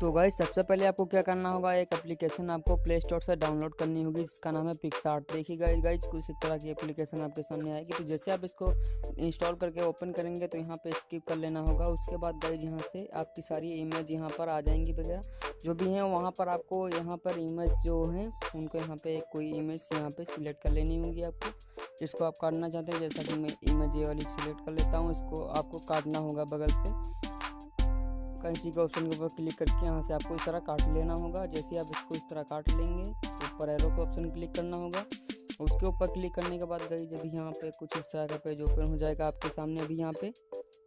तो गाइस सबसे पहले आपको क्या करना होगा, एक एप्लीकेशन आपको प्ले स्टोर से डाउनलोड करनी होगी जिसका नाम है पिक्सआर्ट। देखिए गाइस कुछ इस तरह की एप्लीकेशन आपके सामने आएगी। तो जैसे आप इसको इंस्टॉल करके ओपन करेंगे तो यहाँ पे स्किप कर लेना होगा। उसके बाद गाइस यहाँ से आपकी सारी इमेज यहाँ पर आ जाएंगी वगैरह जो भी हैं। वहाँ पर आपको यहाँ पर इमेज जो हैं उनको यहाँ पे कोई इमेज यहाँ पे सिलेक्ट कर लेनी होगी आपको, जिसको आप काटना चाहते हैं। जैसा कि मैं इमेज ये वाली सिलेक्ट कर लेता हूँ, इसको आपको काटना होगा बगल से। कैंची के ऑप्शन के ऊपर क्लिक करके यहाँ से आपको इस तरह काट लेना होगा। जैसे आप इसको इस तरह काट लेंगे ऊपर एरो के ऑप्शन क्लिक करना होगा। उसके ऊपर क्लिक करने के बाद गई जब यहाँ पे कुछ इस तरह का पेज ओपन हो जाएगा आपके सामने। अभी यहाँ पे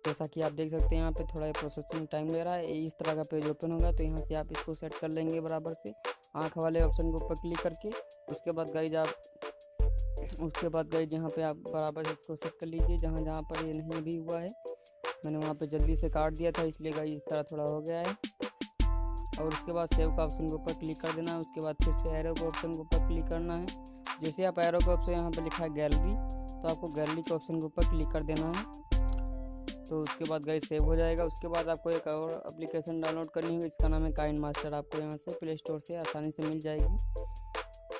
जैसा कि आप देख सकते हैं यहाँ पे थोड़ा प्रोसेसिंग टाइम ले रहा है। इस तरह का पेज ओपन होगा तो यहाँ से आप इसको सेट कर लेंगे बराबर से आँख वाले ऑप्शन के ऊपर क्लिक करके। उसके बाद गई यहाँ पे आप बराबर से इसको सेट कर लीजिए। जहाँ पर ये नहीं भी हुआ है मैंने वहाँ पे जल्दी से काट दिया था, इसलिए गाइस इस तरह थोड़ा हो गया है। और उसके बाद सेव का ऑप्शन के ऊपर क्लिक कर देना है। उसके बाद फिर से एरो के ऑप्शन के ऊपर क्लिक करना है। जैसे आप एरो के ऑप्शन यहाँ पे लिखा है गैलरी, तो आपको गैलरी के ऑप्शन के ऊपर क्लिक कर देना है। तो उसके बाद गाइस सेव हो जाएगा। उसके बाद आपको एक और एप्लीकेशन डाउनलोड करनी होगी, इसका नाम है काइन मास्टर। आपको यहाँ से प्ले स्टोर से आसानी से मिल जाएगी।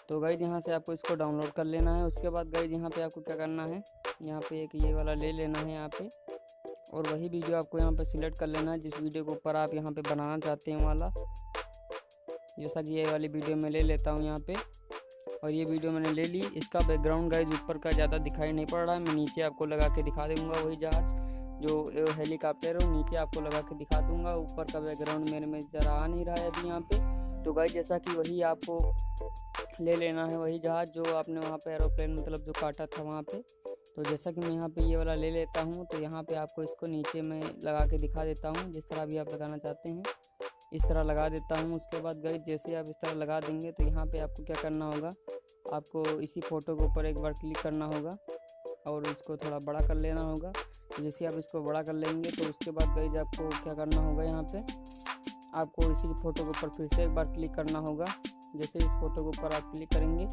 तो गाइस यहाँ से आपको इसको डाउनलोड कर लेना है। उसके बाद गाइस यहाँ पे आपको क्या करना है, यहाँ पे एक ये वाला ले लेना है यहाँ पे, और वही वीडियो आपको यहाँ पे सिलेक्ट कर लेना है जिस वीडियो के ऊपर आप यहाँ पे बनाना चाहते हैं वाला। जैसा कि ये वाली वीडियो मैं ले लेता हूँ यहाँ पे, और ये वीडियो मैंने ले ली। इसका बैकग्राउंड गाइस ऊपर का ज़्यादा दिखाई नहीं पड़ रहा है, मैं नीचे आपको लगा के दिखा दूँगा। वही जहाज़ जो हेलीकॉप्टर है वो नीचे आपको लगा के दिखा दूँगा। ऊपर का बैकग्राउंड मेरे में ज़रा आ नहीं रहा है अभी यहाँ पे। तो गाइस जैसा कि वही आपको ले लेना है, वही जहाज़ जो आपने वहाँ पे एरोप्लेन मतलब जो काटा था वहाँ पे। तो जैसा कि मैं यहाँ पे ये वाला ले लेता हूँ, तो यहाँ पे आपको इसको नीचे में लगा के दिखा देता हूँ। जिस तरह भी आप लगाना चाहते हैं इस तरह लगा देता हूँ। उसके बाद गाइस जैसे आप इस तरह लगा देंगे तो यहाँ पे आपको क्या करना होगा, आपको इसी फ़ोटो के ऊपर एक बार क्लिक करना होगा और इसको थोड़ा बड़ा कर लेना होगा। जैसे आप इसको बड़ा कर लेंगे तो उसके बाद गाइस आपको क्या करना होगा, यहाँ पे आपको इसी फ़ोटो के ऊपर फिर से एक बार क्लिक करना होगा। जैसे इस फोटो के ऊपर आप क्लिक करेंगे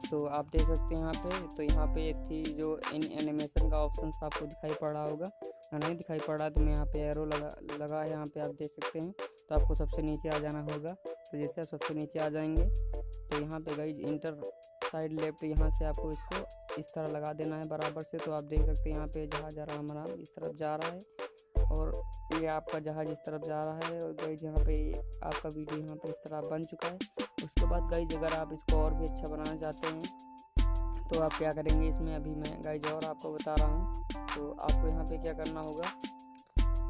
तो आप देख सकते हैं यहाँ पे, तो यहाँ पे एक थी जो एनिमेशन का ऑप्शन आपको दिखाई पड़ रहा होगा। नहीं दिखाई पड़ रहा तो मैं यहाँ पे एरो लगा है, यहाँ पे आप देख सकते हैं। तो आपको सबसे नीचे आ जाना होगा। तो जैसे आप सबसे नीचे आ जाएंगे तो यहाँ पे गाइस इंटर साइड लेफ्ट, यहाँ से आपको इसको इस तरह लगा देना है बराबर से। तो आप देख सकते हैं यहाँ पे जहाज़ हमारा इस तरफ जा रहा है और ये आपका जहाज़ इस तरफ जा रहा है। और गाइस यहाँ पे आपका वीडियो यहाँ पे इस तरह बन चुका है। उसके बाद गाइस अगर आप इसको और भी अच्छा बनाना चाहते हैं तो आप क्या करेंगे, इसमें अभी मैं गाइस और आपको बता रहा हूँ। तो आपको यहाँ पे क्या करना होगा,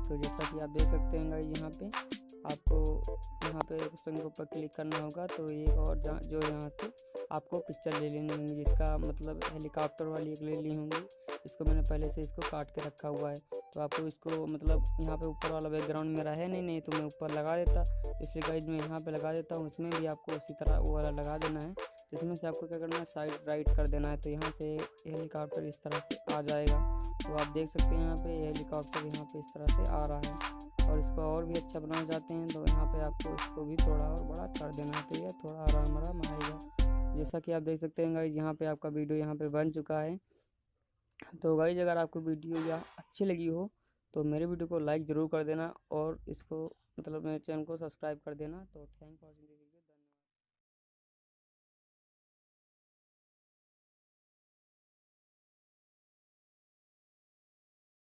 तो जैसा कि आप देख सकते हैं गाइस यहाँ पे आपको यहाँ पे ऑप्शन के ऊपर क्लिक करना होगा। तो एक और जो यहाँ से आपको पिक्चर ले लेनी होगी, जिसका मतलब हेलीकॉप्टर वाली एक ले ली होंगी। इसको मैंने पहले से इसको काट के रखा हुआ है। तो आपको इसको मतलब यहाँ पे ऊपर वाला बैकग्राउंड मेरा है नहीं तो मैं ऊपर लगा देता, इसलिए गाइस मैं यहाँ पे लगा देता हूँ। इसमें भी आपको उसी तरह वो वाला लगा देना है। तो इसमें से आपको क्या करना है, साइड राइट कर देना है। तो यहाँ से हेलीकॉप्टर इस तरह से आ जाएगा। तो आप देख सकते हैं यहाँ पे हेलीकॉप्टर यहाँ पे इस तरह से आ रहा है। और इसको और भी अच्छा बनाना चाहते हैं तो यहाँ पे आपको इसको भी थोड़ा और बड़ा कर देना है। तो ये थोड़ा आराम आएगा। जैसा कि आप देख सकते हैं गाइस यहाँ पे आपका वीडियो यहाँ पे बन चुका है। तो गाइस अगर आपको वीडियो या अच्छी लगी हो तो मेरे वीडियो को लाइक ज़रूर कर देना और इसको मतलब मेरे चैनल को सब्सक्राइब कर देना। तो थैंक फॉर वॉचिंग।